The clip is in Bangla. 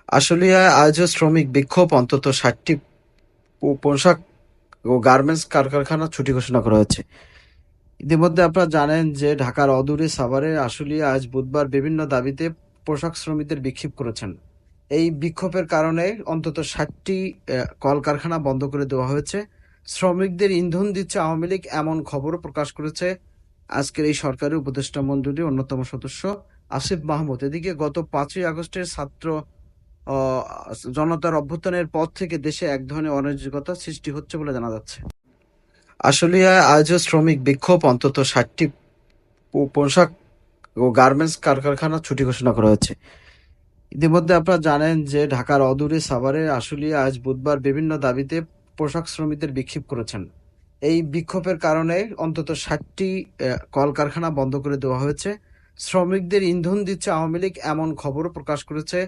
আশুলিয়ায় আয়োজিত শ্রমিক বিক্ষোভ অন্তত ৬০টি পোশাক ও গার্মেন্টস কারখানা ছুটি ঘোষণা করা হয়েছে। ইতিমধ্যে আপনারা জানেন যে ঢাকার অদূরে সাভারের আশুলিয়া আজ বুধবার বিভিন্ন দাবিতে পোশাক শ্রমিকদের বিক্ষোভ করেছেন। এই বিক্ষোভের কারণে অন্তত ৬০টি কলকারখানা বন্ধ করে দেওয়া হয়েছে। শ্রমিকদের ইন্ধন দিচ্ছে আওয়ামী লীগ, এমন খবরও প্রকাশ করেছে আজকের এই সরকারি উপদেষ্টা মণ্ডলীর অন্যতম সদস্য আসিফ মাহমুদ। এদিকে গত ৫ই আগস্টের ছাত্র জনতার অভ্যুত্থানের পর থেকে দেশে এক ধরনের অরাজকতা সৃষ্টি হচ্ছে বলে জানা যাচ্ছে। আশুলিয়ায় আয়োজিত শ্রমিক বিক্ষোভ অন্তত ৬০টি পোশাক ও গার্মেন্টস কারখানা ছুটি ঘোষণা করা হয়েছে। ইতিমধ্যে আপনারা জানেন যে ঢাকার অদূরে সাভারের আশুলিয়া আজ বুধবার বিভিন্ন দাবিতে পোশাক শ্রমিকদের বিক্ষোভ করেছেন। এই বিক্ষোভের কারণে অন্তত ৬০টি কলকারখানা বন্ধ করে দেওয়া হয়েছে। শ্রমিকদের ইন্ধন দিচ্ছে আওয়ামী লীগ, এমন খবরও প্রকাশ করেছে